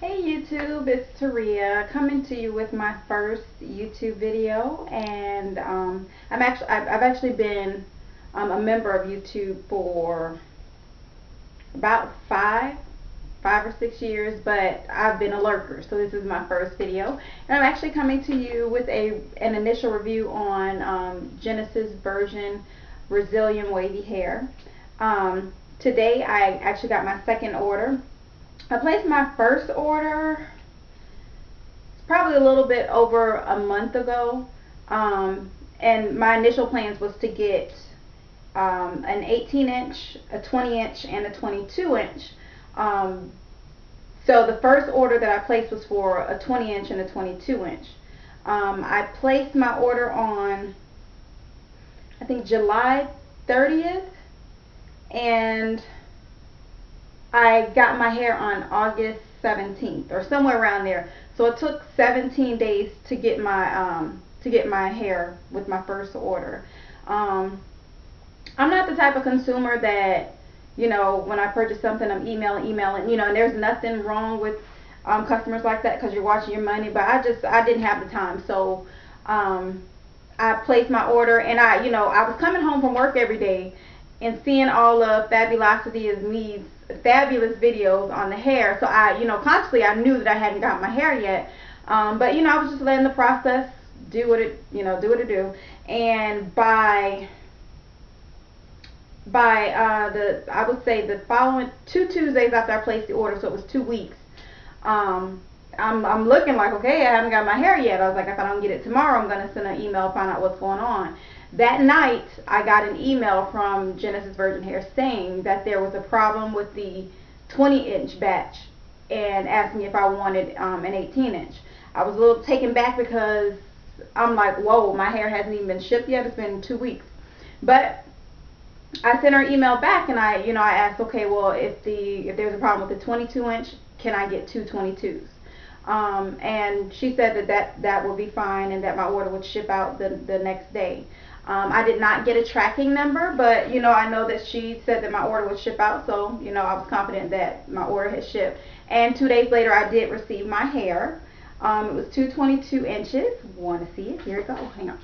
Hey YouTube, it's Taria coming to you with my first YouTube video, and I've actually been a member of YouTube for about five or 6 years, but I've been a lurker, so this is my first video, and I'm actually coming to you with an initial review on Genesis Virgin Brazilian wavy hair. Today I actually got my second order. I placed my first order probably a little bit over a month ago, and my initial plans was to get an 18-inch, a 20-inch, and a 22-inch. So the first order that I placed was for a 20-inch and a 22-inch. I placed my order on, I think, July 30th, and I got my hair on August 17th or somewhere around there. So it took 17 days to get my hair with my first order. I'm not the type of consumer that, when I purchase something, I'm emailing, and there's nothing wrong with customers like that because you're watching your money, but I didn't have the time. So I placed my order, and I was coming home from work every day and seeing all of Fabulosity is Me's fabulous videos on the hair. So consciously I knew that I hadn't got my hair yet, but I was just letting the process do what it do. And by I would say the following 2 Tuesdays after I placed the order, so it was 2 weeks, I'm looking like, okay, I haven't got my hair yet. I was like, if I don't get it tomorrow, I'm gonna send an email, find out what's going on. That night, I got an email from Genesis Virgin Hair saying that there was a problem with the 20-inch batch and asked me if I wanted an 18-inch. I was a little taken back because I'm like, whoa, my hair hasn't even been shipped yet. It's been 2 weeks. But I sent her an email back, and I asked, okay, well, if there's a problem with the 22-inch, can I get two 22s? And she said that would be fine, and that my order would ship out the next day. I did not get a tracking number, but I know that she said that my order would ship out, so I was confident that my order had shipped. And 2 days later, I did receive my hair. It was 222 inches. Want to see it? Here it goes. Hang on.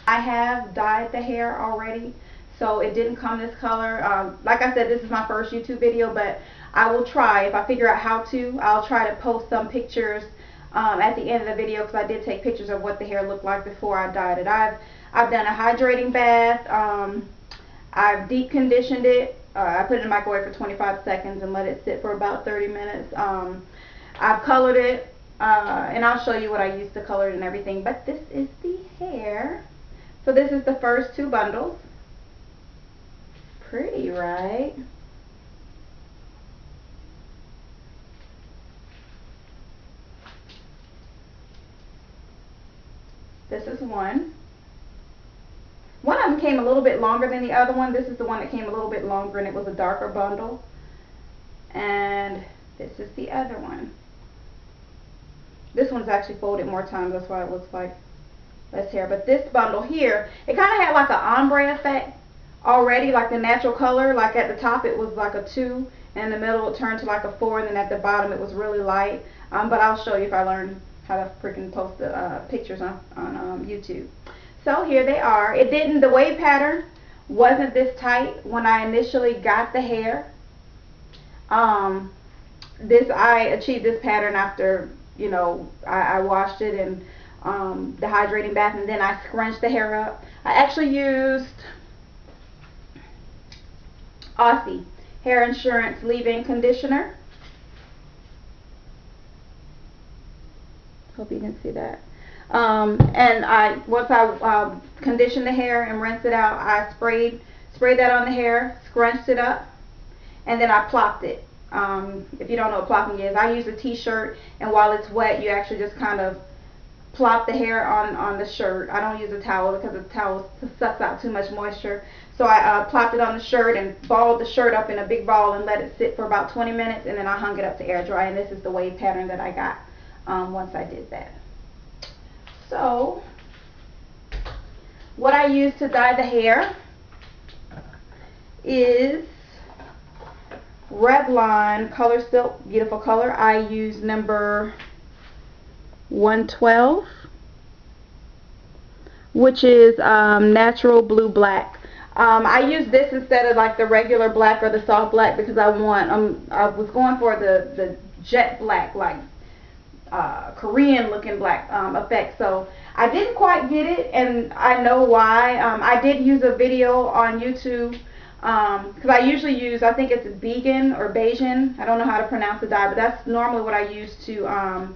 I have dyed the hair already, so it didn't come this color. Like I said, this is my first YouTube video, but I will try. If I figure out how to, I'll try to post some pictures at the end of the video, because I did take pictures of what the hair looked like before I dyed it. I've done a hydrating bath. I've deep conditioned it. I put it in the microwave for 25 seconds and let it sit for about 30 minutes. I've colored it, and I'll show you what I used to color it and everything. But this is the hair. So this is the first 2 bundles. Pretty, right? This is one. One of them came a little bit longer than the other one. This is the one that came a little bit longer, and it was a darker bundle. And this is the other one. This one's actually folded more times. That's why it looks like less hair. But this bundle here, it kind of had like an ombre effect already, like the natural color. Like at the top it was like a 2, and in the middle it turned to like a 4, and then at the bottom it was really light. But I'll show you if I learn how to freaking post the pictures on YouTube. So here they are. The wave pattern wasn't this tight when I initially got the hair. I achieved this pattern after I washed it in the hydrating bath, and then I scrunched the hair up. I actually used Aussie Hair Insurance leave-in conditioner. Hope you can see that. And once I conditioned the hair and rinsed it out, I sprayed that on the hair, scrunched it up, and then I plopped it. If you don't know what plopping is, I use a t-shirt, and while it's wet, you actually just kind of plop the hair on the shirt. I don't use a towel because the towel sucks out too much moisture. So I plopped it on the shirt and balled the shirt up in a big ball and let it sit for about 20 minutes, and then I hung it up to air dry, and this is the wave pattern that I got once I did that. So what I use to dye the hair is Revlon Color Silk, beautiful color. I use number 112, which is natural blue black. I use this instead of like the regular black or the soft black because I was going for the jet black, like Korean looking black effect. So I didn't quite get it, and I know why. I did use a video on YouTube because I usually use, I think it's vegan or Bayesian. I don't know how to pronounce the dye, but that's normally what I use to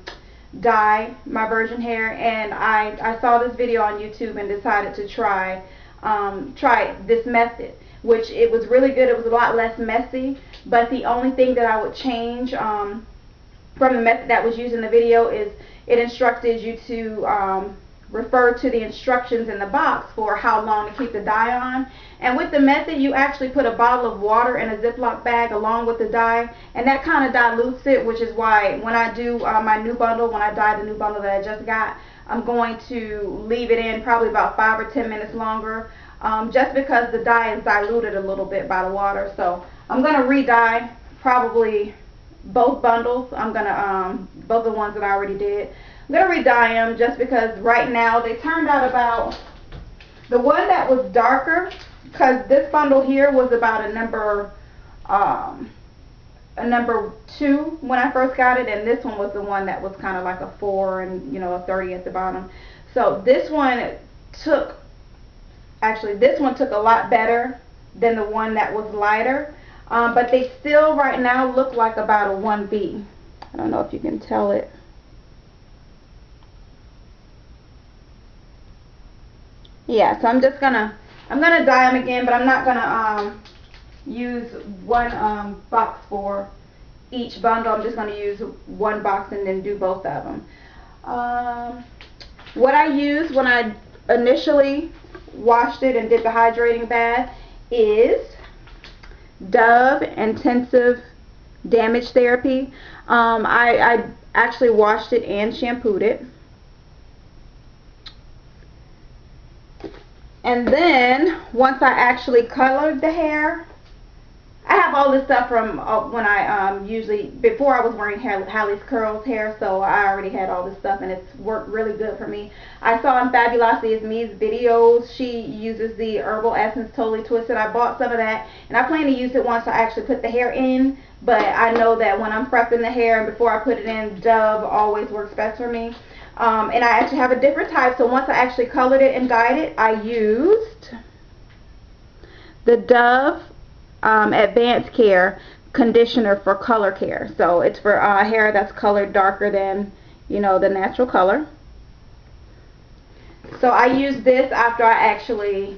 dye my virgin hair. And I saw this video on YouTube and decided to try this method, which it was really good. It was a lot less messy, but the only thing that I would change from the method that was used in the video is it instructed you to refer to the instructions in the box for how long to keep the dye on. And with the method, you actually put a bottle of water in a Ziploc bag along with the dye, and that kind of dilutes it, which is why when I do my new bundle, when I dye the new bundle that I just got, I'm going to leave it in probably about 5 or 10 minutes longer, just because the dye is diluted a little bit by the water. So I'm going to re-dye probably both bundles. I'm going to, both the ones that I already did. I'm going to re-dye them just because right now they turned out about, the one that was darker, because this bundle here was about a number 2 when I first got it, and this one was the one that was kind of like a 4 and, you know, a 30 at the bottom. So this one took, actually this one took a lot better than the one that was lighter, but they still right now look like about a 1B. I don't know if you can tell it. Yeah, so I'm gonna dye them again, but I'm not gonna use one box for each bundle. I'm just gonna use one box and then do both of them. What I used when I initially washed it and did the hydrating bath is Dove Intensive Damage Therapy. I actually washed it and shampooed it. And then once I actually colored the hair, I have all this stuff from when I usually, before I was wearing Hallie's Curls hair, so I already had all this stuff and it's worked really good for me. I saw in Fabulosity Is Me's videos, she uses the Herbal Essence Totally Twisted. I bought some of that and I plan to use it once I actually put the hair in, but I know that when I'm prepping the hair and before I put it in, Dove always works best for me. And I actually have a different type, so once I actually colored it and dyed it, I used the Dove Advanced Care Conditioner for color care. So it's for hair that's colored darker than, you know, the natural color. So I used this after I actually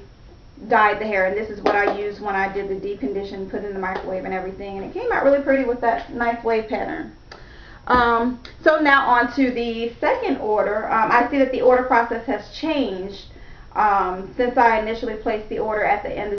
dyed the hair, and this is what I used when I did the deep condition, put it in the microwave and everything, and it came out really pretty with that nice wave pattern. So now on to the second order. I see that the order process has changed since I initially placed the order at the end of